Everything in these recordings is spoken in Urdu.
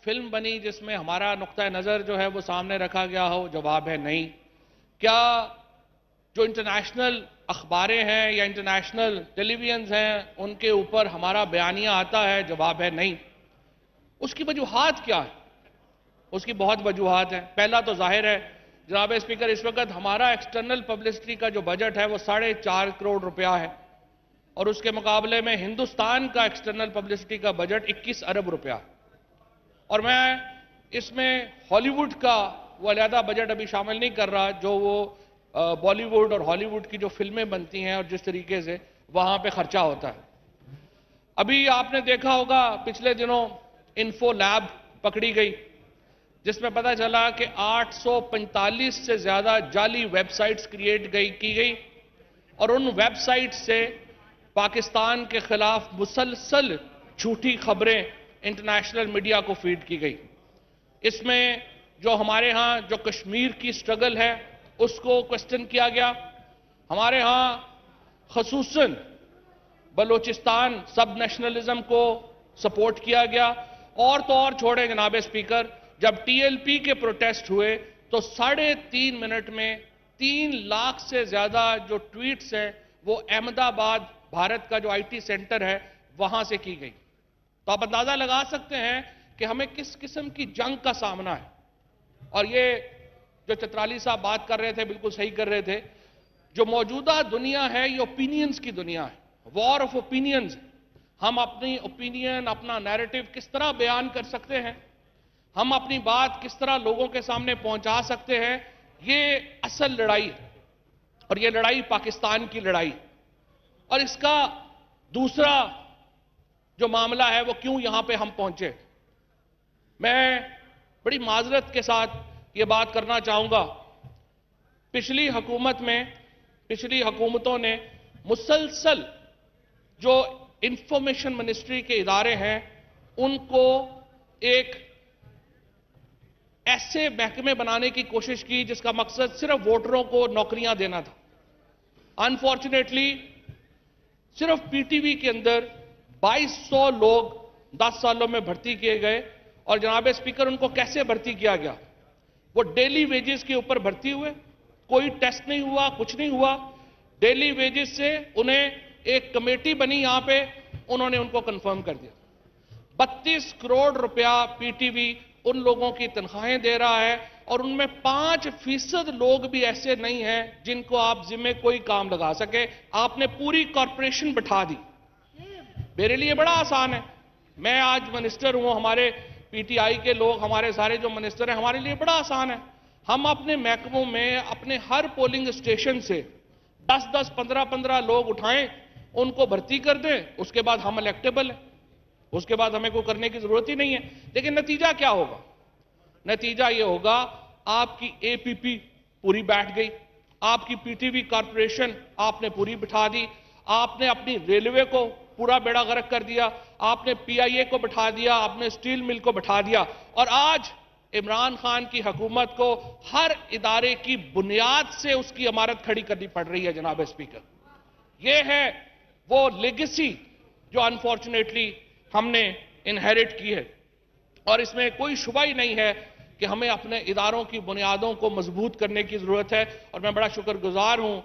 فلم بنی جس میں ہمارا نقطہ نظر جو ہے وہ سامنے رکھا گیا ہو؟ جواب ہے نہیں۔ کیا جو انٹرنیشنل اخباریں ہیں یا انٹرنیشنل ٹیلی ویژنز ہیں ان کے اوپر ہمارا بیانیہ آتا ہے؟ جواب ہے نہیں۔ اس کی وجوہات کیا ہے؟ اس کی بہت وجوہات ہیں۔ پہلا تو ظاہر ہے جناب اسپیکر، اس وقت ہمارا ایکسٹرنل پبلسٹی کا جو بجٹ ہے وہ 4.5 کروڑ روپیہ ہے، اور اس کے مقابلے میں ہندوستان کا ایکسٹرنل پبلسٹی کا بجٹ 21 ارب روپیہ، اور میں اس میں ہالی ووڈ کا وہ علیحدہ بجٹ ابھی شامل نہیں کر رہا، جو وہ بالی ووڈ اور ہالی ووڈ کی جو فلمیں بنتی ہیں اور جس طریقے سے وہاں پہ خرچہ ہوتا ہے۔ ابھی آپ نے دیکھا ہوگا پچھلے دنوں انفو لیب پکڑی گئی، جس میں پتہ چلا کہ 845 سے زیادہ جعلی ویب سائٹس کریٹ کی گئی، اور ان ویب سائٹ سے پاکستان کے خلاف مسلسل جھوٹی خبریں انٹرنیشنل میڈیا کو فیڈ کی گئی۔ اس میں جو ہمارے ہاں جو کشمیر کی سٹرگل ہے اس کو کوسچن کیا گیا، ہمارے ہاں خصوصاً بلوچستان سب نیشنلزم کو سپورٹ کیا گیا، اور تو اور چھوڑے جناب اسپیکر، جب ٹی ایل پی کے پروٹیسٹ ہوئے تو 3.5 منٹ میں 3 لاکھ سے زیادہ جو ٹویٹس ہیں وہ احمد آباد بھارت کا جو آئی ٹی سینٹر ہے وہاں سے کی گئی۔ تو آپ اندازہ لگا سکتے ہیں کہ ہمیں کس قسم کی جنگ کا سامنا ہے۔ اور یہ جو چترالی صاحب بات کر رہے تھے بالکل صحیح کر رہے تھے، جو موجودہ دنیا ہے یہ اوپینینز کی دنیا ہے، وار آف اوپینینز۔ ہم اپنی اوپینین، اپنا نیریٹو کس طرح بیان کر سکتے ہیں، ہم اپنی بات کس طرح لوگوں کے سامنے پہنچا سکتے ہیں، یہ اصل لڑائی ہے، اور یہ لڑائی پاکستان کی لڑائی۔ اور اس کا دوسرا جو معاملہ ہے وہ کیوں یہاں پہ ہم پہنچے، میں بڑی معذرت کے ساتھ یہ بات کرنا چاہوں گا۔ پچھلی حکومتوں نے مسلسل جو انفارمیشن منسٹری کے ادارے ہیں ان کو ایک ایسے محکمے بنانے کی کوشش کی جس کا مقصد صرف ووٹروں کو نوکریاں دینا تھا۔ انفارچونیٹلی صرف پی ٹی وی کے اندر 2200 لوگ 10 سالوں میں بھرتی کیے گئے، اور جناب اسپیکر ان کو کیسے بھرتی کیا گیا؟ وہ ڈیلی ویجز کے اوپر بھرتی ہوئے، کوئی ٹیسٹ نہیں ہوا، کچھ نہیں ہوا، ڈیلی ویجز سے انہیں ایک کمیٹی بنی یہاں پہ، انہوں نے ان کو کنفرم کر دیا۔ 32 کروڑ روپیہ پی ٹی وی ان لوگوں کی تنخواہیں دے رہا ہے، اور ان میں 5% لوگ بھی ایسے نہیں ہیں جن کو آپ ذمہ کوئی کام لگا سکے۔ آپ نے پوری کارپوریشن بٹھا دی۔ میرے لیے بڑا آسان ہے، میں آج منسٹر ہوں، ہمارے پی ٹی آئی کے لوگ، ہمارے سارے جو منسٹر ہیں، ہمارے لیے بڑا آسان ہے۔ ہم اپنے محکموں میں اپنے ہر پولنگ اسٹیشن سے 10-10 15-15 لوگ اٹھائیں، ان کو بھرتی کر دیں، اس کے بعد ہم الیکٹیبل ہیں، اس کے بعد ہمیں کوئی کرنے کی ضرورت ہی نہیں ہے۔ لیکن نتیجہ کیا ہوگا؟ نتیجہ یہ ہوگا آپ کی اے پی پی پوری بیٹھ گئی، آپ کی پی ٹی وی کارپوریشن آپ نے پوری بٹھا دی، آپ نے اپنی ریلوے کو پورا بیڑا غرق کر دیا، آپ نے پی آئی اے کو بٹھا دیا، آپ نے سٹیل مل کو بٹھا دیا، اور آج عمران خان کی حکومت کو ہر ادارے کی بنیاد سے اس کی عمارت کھڑی کرنی پڑ رہی ہے جناب اسپیکر۔ یہ ہے وہ لیگیسی جو انفارچونیٹلی ہم نے انہیرٹ کی ہے، اور اس میں کوئی شبہ ہی نہیں ہے کہ ہمیں اپنے اداروں کی بنیادوں کو مضبوط کرنے کی ضرورت ہے۔ اور میں بڑا شکر گزار ہوں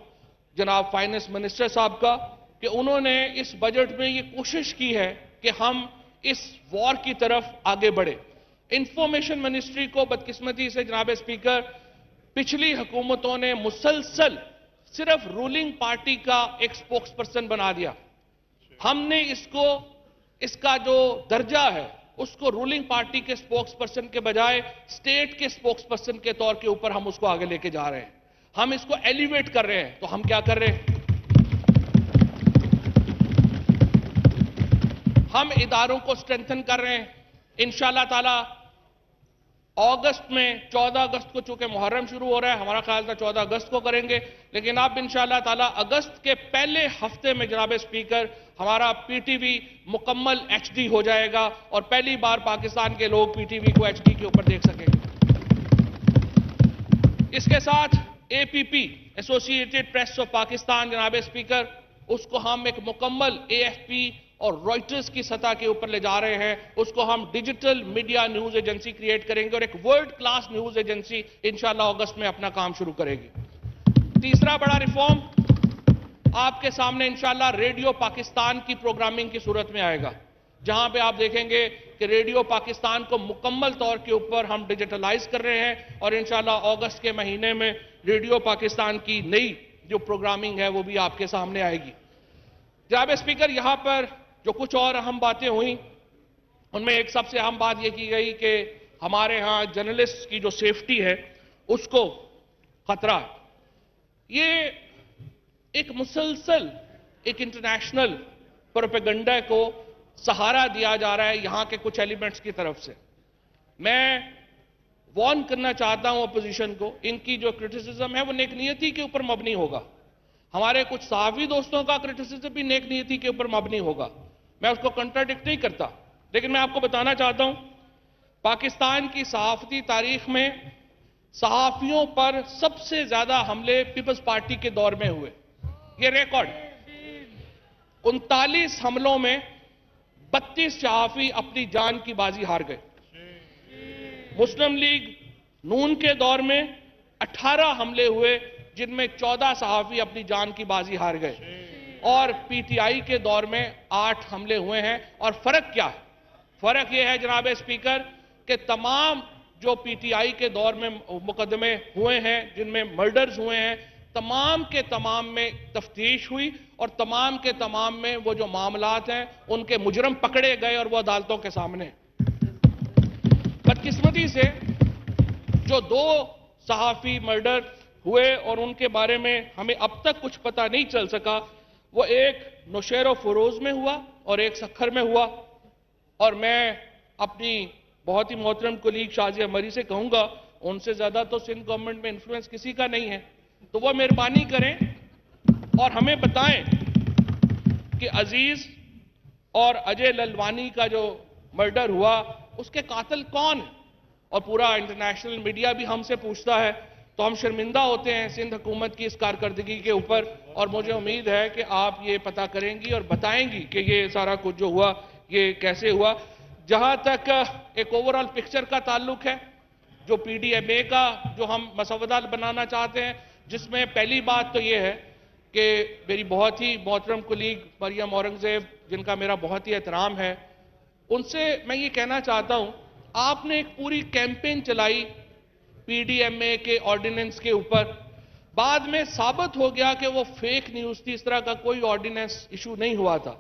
جناب فائنانس منسٹر صاحب کا کہ انہوں نے اس بجٹ میں یہ کوشش کی ہے کہ ہم اس وار کی طرف آگے بڑھیں۔ انفارمیشن منسٹری کو بدقسمتی سے جناب اسپیکر پچھلی حکومتوں نے مسلسل صرف رولنگ پارٹی کا ایک سپوکس پرسن بنا دیا۔ ہم نے اس کا جو درجہ ہے اس کو رولنگ پارٹی کے سپوکس پرسن کے بجائے سٹیٹ کے سپوکس پرسن کے طور کے اوپر ہم اس کو آگے لے کے جا رہے ہیں، ہم اس کو ایلیویٹ کر رہے ہیں۔ تو ہم کیا کر رہے ہیں؟ ہم اداروں کو سٹرینتھن کر رہے ہیں۔ انشاءاللہ تعالی اگست میں 14 اگست کو چونکہ محرم شروع ہو رہا ہے، ہمارا خیال تھا 14 اگست کو کریں گے، لیکن اب انشاءاللہ تعالی اگست کے پہلے ہفتے میں جناب اسپیکر ہمارا پی ٹی وی مکمل ایچ ڈی ہو جائے گا، اور پہلی بار پاکستان کے لوگ پی ٹی وی کو ایچ ڈی کے اوپر دیکھ سکیں گے۔ اس کے ساتھ اے پی پی ایسوسی ایٹڈ پریس آف پاکستان جناب اسپیکر، اس کو ہم ایک مکمل اے ایف پی اور رائٹرز کی سطح کے اوپر لے جا رہے ہیں، اس کو ہم digital media news agency create کریں گے اور ایک ورلڈ کلاس نیوز ایجنسی انشاءاللہ اگست میں اپنا کام شروع کرے گی۔ تیسرا بڑا ریفارم آپ کے سامنے انشاءاللہ ریڈیو پاکستان کی پروگرامنگ کی صورت میں آئے گا، جہاں پہ آپ دیکھیں گے کہ ریڈیو پاکستان کو مکمل طور کے اوپر ہم ڈیجیٹلائز کر رہے ہیں اور انشاءاللہ اگست کے مہینے میں ریڈیو پاکستان کی نئی جو پروگرامنگ ہے وہ بھی آپ کے سامنے آئے گی۔ جناب اسپیکر، یہاں پر جو کچھ اور اہم باتیں ہوئیں ان میں ایک سب سے اہم بات یہ کی گئی کہ ہمارے ہاں جرنلسٹ کی جو سیفٹی ہے اس کو خطرہ ہے۔ یہ ایک مسلسل ایک انٹرنیشنل پروپیگنڈا کو سہارا دیا جا رہا ہے یہاں کے کچھ ایلیمنٹس کی طرف سے۔ میں وارن کرنا چاہتا ہوں اپوزیشن کو، ان کی جو کرٹیسزم ہے وہ نیک نیتی کے اوپر مبنی ہوگا۔ ہمارے کچھ صحافی دوستوں کا کرٹیسزم بھی نیک نیتی کے اوپر مبنی ہوگا، میں اس کو کنٹراڈکٹ نہیں کرتا، لیکن میں آپ کو بتانا چاہتا ہوں پاکستان کی صحافتی تاریخ میں صحافیوں پر سب سے زیادہ حملے پیپلز پارٹی کے دور میں ہوئے۔ یہ ریکارڈ 39 حملوں میں 32 صحافی اپنی جان کی بازی ہار گئے۔ مسلم لیگ نون کے دور میں 18 حملے ہوئے جن میں 14 صحافی اپنی جان کی بازی ہار گئے، اور پی ٹی آئی کے دور میں 8 حملے ہوئے ہیں۔ اور فرق کیا ہے؟ فرق یہ ہے جناب اسپیکر کہ تمام جو پی ٹی آئی کے دور میں مقدمے ہوئے ہیں جن میں مرڈرز ہوئے ہیں، تمام کے تمام میں تفتیش ہوئی اور تمام کے تمام میں وہ جو معاملات ہیں ان کے مجرم پکڑے گئے اور وہ عدالتوں کے سامنے۔ بدقسمتی سے جو 2 صحافی مرڈر ہوئے اور ان کے بارے میں ہمیں اب تک کچھ پتہ نہیں چل سکا، وہ ایک نوشہر و فروز میں ہوا اور ایک سکھر میں ہوا۔ اور میں اپنی بہت ہی محترم کولیگ شازیہ مری سے کہوں گا، ان سے زیادہ تو سندھ گورنمنٹ میں انفلوئنس کسی کا نہیں ہے، تو وہ مہربانی کریں اور ہمیں بتائیں کہ عزیز اور اجے للوانی کا جو مرڈر ہوا اس کے قاتل کون ہیں، اور پورا انٹرنیشنل میڈیا بھی ہم سے پوچھتا ہے، تو ہم شرمندہ ہوتے ہیں سندھ حکومت کی اس کارکردگی کے اوپر، اور مجھے امید ہے کہ آپ یہ پتہ کریں گی اور بتائیں گی کہ یہ سارا کچھ جو ہوا یہ کیسے ہوا۔ جہاں تک ایک اوورال پکچر کا تعلق ہے، جو پی ڈی ایم اے کا جو ہم مسودہ بنانا چاہتے ہیں، جس میں پہلی بات تو یہ ہے کہ میری بہت ہی محترم کولیگ مریم اورنگزیب جن کا میرا بہت ہی احترام ہے، ان سے میں یہ کہنا چاہتا ہوں، آپ نے ایک پوری کیمپین چلائی پی ڈی ایم اے کے آرڈیننس کے اوپر، بعد میں ثابت ہو گیا کہ وہ فیک نیوز تھی، اس طرح کا کوئی آرڈیننس ایشو نہیں ہوا تھا۔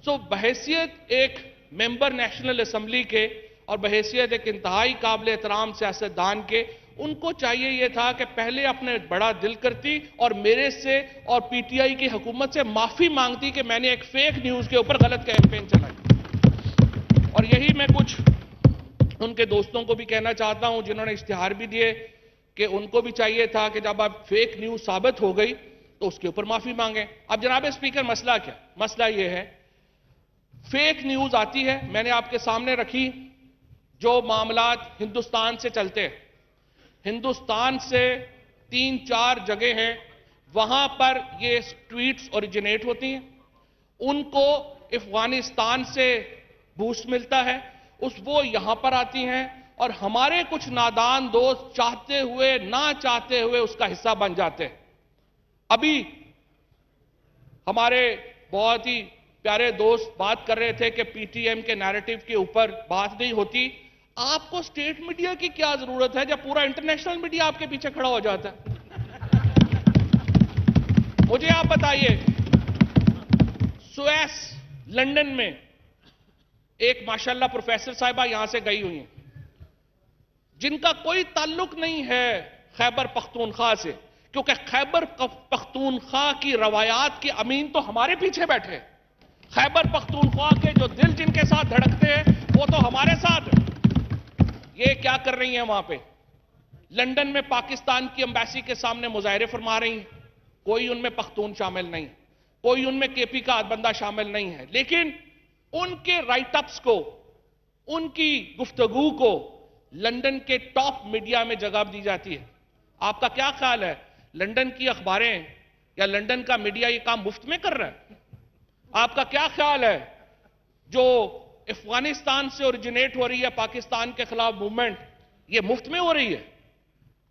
سو بحیثیت ایک ممبر نیشنل اسمبلی کے اور بحیثیت ایک انتہائی قابل احترام سیاستدان کے، ان کو چاہیے یہ تھا کہ پہلے اپنے بڑا دل کرتی اور میرے سے اور پی ٹی آئی کی حکومت سے معافی مانگتی کہ میں نے ایک فیک نیوز کے اوپر غلط کیمپین چلائی۔ اور یہی میں کچھ ان کے دوستوں کو بھی کہنا چاہتا ہوں جنہوں نے اشتہار بھی دیے کہ ان کو بھی چاہیے تھا کہ جب اب فیک نیوز ثابت ہو گئی تو اس کے اوپر معافی مانگیں۔ اب جناب اسپیکر مسئلہ کیا؟ مسئلہ یہ ہے فیک نیوز آتی ہے، میں نے آپ کے سامنے رکھی جو معاملات ہندوستان سے چلتے ہیں، ہندوستان سے 3-4 جگہ ہیں وہاں پر یہ ٹویٹس اوریجنیٹ ہوتی ہیں، ان کو افغانستان سے بوسٹ ملتا ہے، وہ یہاں پر آتی ہیں اور ہمارے کچھ نادان دوست چاہتے ہوئے نہ چاہتے ہوئے اس کا حصہ بن جاتے ہیں۔ ابھی ہمارے بہت ہی پیارے دوست بات کر رہے تھے کہ پی ٹی ایم کے نیریٹو کے اوپر بات نہیں ہوتی، آپ کو سٹیٹ میڈیا کی کیا ضرورت ہے جب پورا انٹرنیشنل میڈیا آپ کے پیچھے کھڑا ہو جاتا ہے؟ مجھے آپ بتائیے، سویس لنڈن میں ایک ماشاءاللہ پروفیسر صاحبہ یہاں سے گئی ہوئی ہیں جن کا کوئی تعلق نہیں ہے خیبر پختونخوا سے، کیونکہ خیبر پختونخوا کی روایات کے امین تو ہمارے پیچھے بیٹھے ہیں، خیبر پختونخوا کے جو دل جن کے ساتھ دھڑکتے ہیں وہ تو ہمارے ساتھ ہیں۔ یہ کیا کر رہی ہیں وہاں پہ؟ لنڈن میں پاکستان کی امبیسی کے سامنے مظاہرے فرما رہی ہیں، کوئی ان میں پختون شامل نہیں، کوئی ان میں کے پی کا بندہ شامل نہیں ہے، لیکن ان کے رائٹ اپس کو، ان کی گفتگو کو لنڈن کے ٹاپ میڈیا میں جگہ دی جاتی ہے۔ آپ کا کیا خیال ہے لنڈن کی اخباریں یا لنڈن کا میڈیا یہ کام مفت میں کر رہا ہے؟ آپ کا کیا خیال ہے جو افغانستان سے اوریجنیٹ ہو رہی ہے پاکستان کے خلاف موومنٹ، یہ مفت میں ہو رہی ہے؟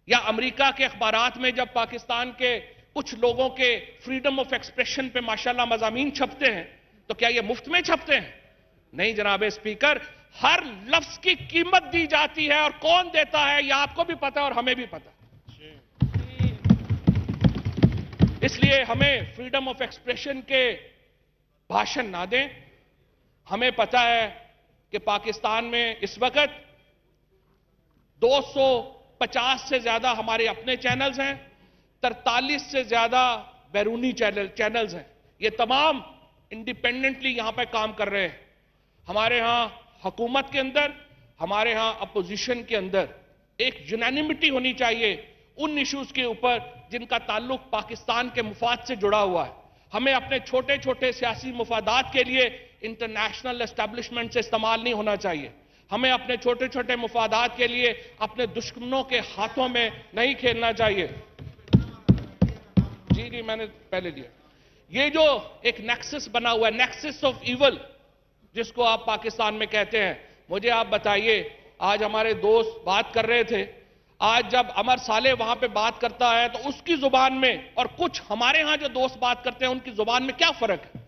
یا امریکہ کے اخبارات میں جب پاکستان کے کچھ لوگوں کے فریڈم آف ایکسپریشن پہ ماشاءاللہ مضامین چھپتے ہیں تو کیا یہ مفت میں چھپتے ہیں؟ نہیں جناب اسپیکر، ہر لفظ کی قیمت دی جاتی ہے، اور کون دیتا ہے یہ آپ کو بھی پتا ہے اور ہمیں بھی پتا ہے۔ اس لیے ہمیں فریڈم آف ایکسپریشن کے بھاشن نہ دیں۔ ہمیں پتا ہے کہ پاکستان میں اس وقت 250 سے زیادہ ہمارے اپنے چینلز ہیں، 43 سے زیادہ بیرونی چینلز ہیں۔ یہ تمام انڈیپینڈنٹلی یہاں پہ کام کر رہے ہیں۔ ہمارے ہاں حکومت کے اندر، ہمارے ہاں اپوزیشن کے اندر ایک یونینیمٹی ہونی چاہیے ان ایشوز کے اوپر جن کا تعلق پاکستان کے مفاد سے جڑا ہوا ہے۔ ہمیں اپنے چھوٹے چھوٹے سیاسی مفادات کے لیے انٹرنیشنل اسٹیبلشمنٹ سے استعمال نہیں ہونا چاہیے۔ ہمیں اپنے چھوٹے چھوٹے مفادات کے لیے اپنے دشمنوں کے ہاتھوں میں نہیں کھیلنا چاہیے۔ جی میں نے پہلے دیا۔ یہ جو ایک نیکسس بنا ہوا ہے، نیکسس آف ایول، جس کو آپ پاکستان میں کہتے ہیں، مجھے آپ بتائیے، آج ہمارے دوست بات کر رہے تھے، آج جب عمر صالح وہاں پہ بات کرتا ہے تو اس کی زبان میں اور کچھ ہمارے ہاں جو دوست بات کرتے ہیں ان کی زبان میں کیا فرق ہے؟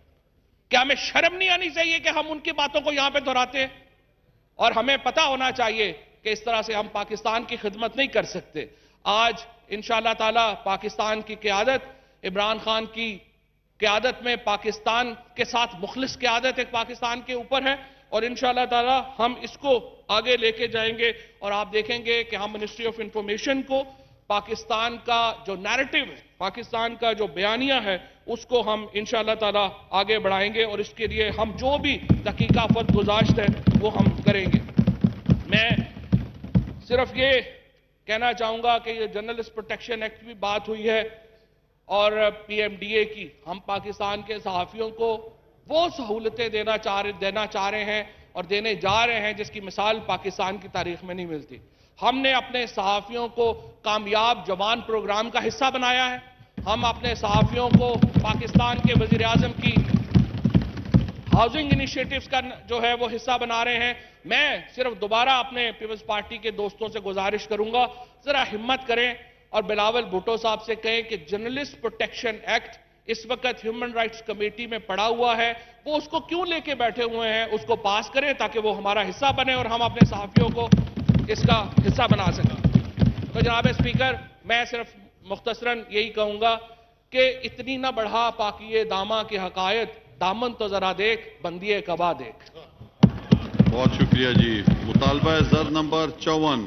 کیا ہمیں شرم نہیں آنی چاہیے کہ ہم ان کی باتوں کو یہاں پہ دہراتے ہیں؟ اور ہمیں پتا ہونا چاہیے کہ اس طرح سے ہم پاکستان کی خدمت نہیں کر سکتے۔ آج انشاءاللہ تعالی پاکستان کی قیادت، عمران خان کی قیادت میں پاکستان کے ساتھ مخلص قیادت ایک پاکستان کے اوپر ہے، اور انشاءاللہ تعالی ہم اس کو آگے لے کے جائیں گے، اور آپ دیکھیں گے کہ ہم منسٹری آف انفارمیشن کو پاکستان کا جو نیریٹو ہے، پاکستان کا جو بیانیہ ہے، اس کو ہم انشاءاللہ تعالی آگے بڑھائیں گے، اور اس کے لیے ہم جو بھی تحقیقات گزاشت ہے وہ ہم کریں گے۔ میں صرف یہ کہنا چاہوں گا کہ یہ جرنلسٹ پروٹیکشن ایکٹ بھی بات ہوئی ہے، اور پی ایم ڈی اے کی، ہم پاکستان کے صحافیوں کو وہ سہولتیں دینا چاہ رہے ہیں اور دینے جا رہے ہیں جس کی مثال پاکستان کی تاریخ میں نہیں ملتی۔ ہم نے اپنے صحافیوں کو کامیاب جوان پروگرام کا حصہ بنایا ہے۔ ہم اپنے صحافیوں کو پاکستان کے وزیر اعظم کی ہاؤسنگ انیشیٹیوز کا جو ہے وہ حصہ بنا رہے ہیں۔ میں صرف دوبارہ اپنے پیپلز پارٹی کے دوستوں سے گزارش کروں گا، ذرا ہمت کریں اور بلاول بھٹو صاحب سے کہیں کہ جرنلسٹ پروٹیکشن ایکٹ اس وقت ہیومن رائٹس کمیٹی میں پڑا ہوا ہے، وہ اس کو کیوں لے کے بیٹھے ہوئے ہیں، اس کو پاس کریں تاکہ وہ ہمارا حصہ بنے اور ہم اپنے صحافیوں کو اس کا حصہ بنا سکیں۔ تو جناب اسپیکر، میں صرف مختصراً یہی کہوں گا کہ اتنی نہ بڑھا پاکیے داماں کی حقائق، دامن تو ذرا دیکھ بندیے قبا دیکھ۔ بہت شکریہ جی۔ مطالبہ زر نمبر 54،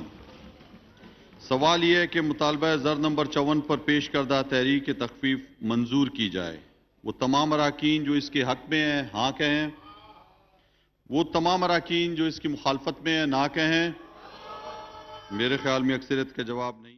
سوال یہ ہے کہ مطالبہ زر نمبر 54 پر پیش کردہ تحریک تخفیف منظور کی جائے۔ وہ تمام اراکین جو اس کے حق میں ہیں ہاں کہیں، وہ تمام اراکین جو اس کی مخالفت میں ہیں نہ کہیں۔ میرے خیال میں اکثریت کا جواب نہیں۔